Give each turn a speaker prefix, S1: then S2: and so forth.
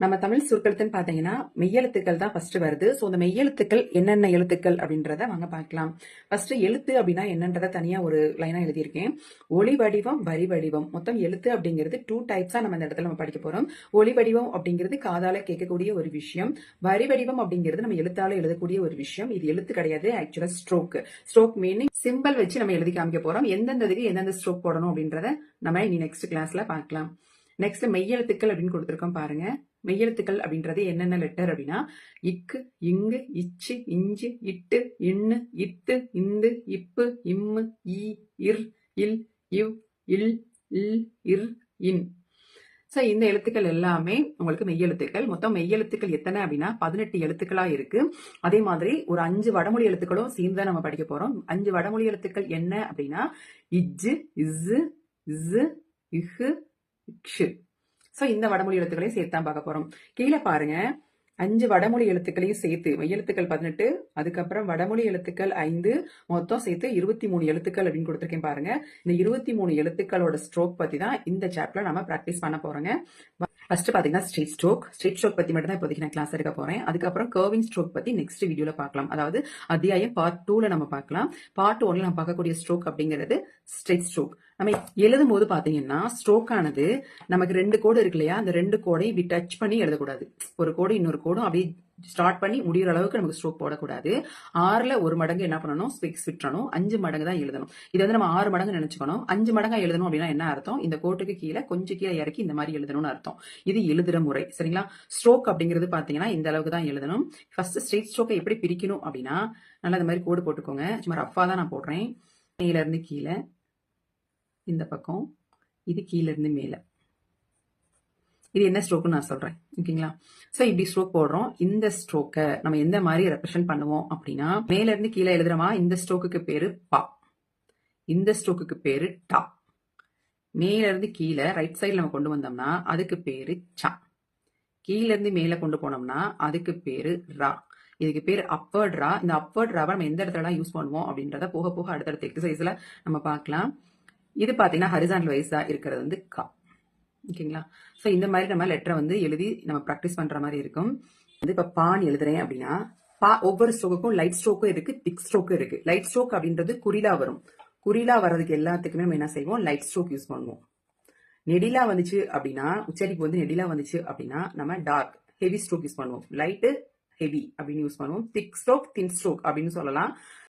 S1: நம்ம தமிழ் சொற்கெழுத்துன்னு பாத்தீங்கன்னா மெய்யெழுத்துக்கள் தான் ஃபர்ஸ்ட் வருது. ஸோ அந்த மெய்யெழுத்துக்கள் என்னென்ன எழுத்துக்கள் அப்படின்றத வாங்க பார்க்கலாம். ஃபர்ஸ்ட் எழுத்து அப்படின்னா என்னன்றத தனியா ஒரு லைனா எழுதியிருக்கேன். ஒளி வடிவம், வரி வடிவம். மொத்தம் எழுத்து அப்படிங்கிறது 2 டைப்ஸா நம்ம இந்த இடத்துல நம்ம படிக்க போறோம். ஒளி வடிவம் அப்படிங்கிறது காதால கேட்கக்கூடிய ஒரு விஷயம். வரி வடிவம் அப்படிங்கிறது நம்ம எழுத்தால எழுதக்கூடிய ஒரு விஷயம். இது எழுத்து கிடையாது, ஆக்சுவலா ஸ்ட்ரோக். ஸ்ட்ரோக் மீனிங் சிம்பிள் வச்சு நம்ம எழுதி காமிக்க போறோம். எந்தெந்ததுக்கு எந்தெந்த ஸ்ட்ரோக் போடணும் அப்படின்றத நம்ம இனி நெக்ஸ்ட் கிளாஸ்ல பார்க்கலாம். நெக்ஸ்ட் மெய்யெழுத்துக்கள் அப்படின்னு கொடுத்துருக்கோம் பாருங்க. மெய்யெழுத்துக்கள் அப்படின்றது என்னென்ன லெட்டர் அப்படின்னா இக்கு, இங்கு, இச்சு, இஞ்சு, இட்டு, இன்னு, இத்து, இந்து, இப்பு, இம்மு, ஈ, இர், இல், இவ், இல், இல், இர், இன். சோ இந்த எழுத்துக்கள் எல்லாமே உங்களுக்கு மெய்யெழுத்துக்கள். மொத்தம் மெய்யெழுத்துக்கள் எத்தனை அப்படின்னா 18 எழுத்துக்களா இருக்கு. அதே மாதிரி ஒரு 5 வடமொழி எழுத்துக்களும் சேர்ந்து நம்ம படிக்க போறோம். 5 வடமொழி எழுத்துக்கள் என்ன அப்படின்னா இஜ்ஜு, இஸ்ஸு, இஸ்ஸு, இஹு, இக்ஷு. சோ இந்த வடமொழி எழுத்துக்களையும் சேர்த்து தான் பார்க்க போறோம். கீழே பாருங்க, 5 வடமொழி எழுத்துக்களையும் சேர்த்து மெய்யெழுத்துக்கள் 18, அதுக்கப்புறம் வடமொழி எழுத்துக்கள் 5, மொத்தம் சேர்த்து 23 எழுத்துக்கள் அப்படின்னு கொடுத்துருக்கேன் பாருங்க. இந்த 23 எழுத்துக்களோட ஸ்ட்ரோக் பத்தி தான் இந்த சாப்டர்ல நம்ம பிராக்டிஸ் பண்ண போறோங்க. ஃபர்ஸ்ட் பாத்தீங்கன்னா ஸ்ட்ரெயிட் ஸ்ட்ரோக் பத்தி மட்டும் தான் இப்போதைக்கு நான் கிளாஸ் எடுக்க போறேன். அதுக்கப்புறம் கர்விங் ஸ்ட்ரோக் பத்தி நெக்ஸ்ட் வீடியோல பார்க்கலாம். அதாவது அத்தியாயம் பார்ட் 2ல நம்ம பார்க்கலாம். பார்ட் 1ல நம்ம பார்க்கக்கூடிய ஸ்ட்ரோக் அப்படிங்கிறது ஸ்ட்ரெயிட் ஸ்ட்ரோக். நம்ம எழுதும் போது பாத்தீங்கன்னா ஸ்ட்ரோக் ஆனது நமக்கு 2 கோடு இருக்கு இல்லையா, அந்த 2 கோடையும் இப்படி டச் பண்ணி எழுதக்கூடாது. ஒரு கோடு இன்னொரு கோடும் அப்படியே ஸ்டார்ட் பண்ணி முடிகிற அளவுக்கு நமக்கு ஸ்ட்ரோக் போடக்கூடாது. 6ல 1 மடங்கு என்ன பண்ணணும், ஸ்பெக்ஸ் விட்டுறணும். 5 மடங்கு தான் எழுதணும். இது வந்து நம்ம 6 மடங்கு நினைச்சுக்கணும். 5 மடங்கா எழுதணும் அப்படின்னா என்ன அர்த்தம், இந்த கோட்டுக்கு கீழே கொஞ்சம் கீழே இறக்கி இந்த மாதிரி எழுதணும்னு அர்த்தம். இது எழுதுற முறை, சரிங்களா? ஸ்ட்ரோக் அப்படிங்கிறது பாத்தீங்கன்னா இந்த அளவுக்கு தான் எழுதணும். ஃபர்ஸ்ட் ஸ்ட்ரெயிட் ஸ்ட்ரோக்கை எப்படி பிரிக்கணும் அப்படின்னா நல்லா இந்த மாதிரி கோடு போட்டுக்கோங்க. சும்மா ரஃபா தான் நான் போடுறேன். மேல இருந்து கீழே இந்த பக்கம், இது கீழ இருந்து மேல. இது என்ன ஸ்ட்ரோக்னு நான் சொல்றேன், ஓகேங்களா? சோ இப்படி ஸ்ட்ரோக் போடுறோம். இந்த ஸ்ட்ரோக்கை நம்ம எந்த மாதிரி ரெப்ரசென்ட் பண்ணுவோம் அப்படின்னா மேல இருந்து கீழே எழுதுறோமா, இந்த ஸ்ட்ரோக்குக்கு பேரு பா, இந்த ஸ்ட்ரோக்குக்கு பேரு டா. மேல இருந்து கீழே ரைட் சைடுல நம்ம கொண்டு வந்தோம்னா அதுக்கு பேரு சா. கீழ இருந்து மேல கொண்டு போனோம்னா அதுக்கு பேரு ரா. இதுக்கு பேர் அப்பர்ட் ரா. இந்த அப்பர்ட் ராவை நம்ம எந்த இடத்துல யூஸ் பண்ணுவோம் அப்படின்றத போக போக அடுத்தடுத்த எக்ஸசைஸ்ல நம்ம பார்க்கலாம். இது பாத்தீங்கன்னா ஹரிசாண்டல் வைஸா இருக்கிறது வந்து கா, ஓகேங்களா? சோ இந்த மாதிரி நம்ம லெட்டரை வந்து எழுதி நம்ம ப்ராக்டிஸ் பண்ற மாதிரி இருக்கும். வந்து இப்ப பான் எழுதுறேன் அப்படின்னா பா ஒவ்வொரு ஸ்ட்ரோக்குக்கும் லைட் ஸ்ட்ரோக்கும் இருக்கு, திக் ஸ்ட்ரோக்கும் இருக்கு. லைட் ஸ்ட்ரோக் அப்படின்றது குறிலா வரும். குறிலா வர்றதுக்கு எல்லாத்துக்குமே நம்ம என்ன செய்வோம், லைட் ஸ்ட்ரோக் யூஸ் பண்ணுவோம். நெடிலா வந்துச்சு அப்படின்னா, உச்சரிப்பு வந்து நெடிலா வந்துச்சு அப்படின்னா நம்ம டார்க் ஹெவி ஸ்ட்ரோக் யூஸ் பண்ணுவோம். லைட்டு ஹெவி அப்படின்னு யூஸ் பண்ணுவோம். திக் ஸ்ட்ரோக், தின் ஸ்ட்ரோக் அப்படின்னு சொல்லலாம்.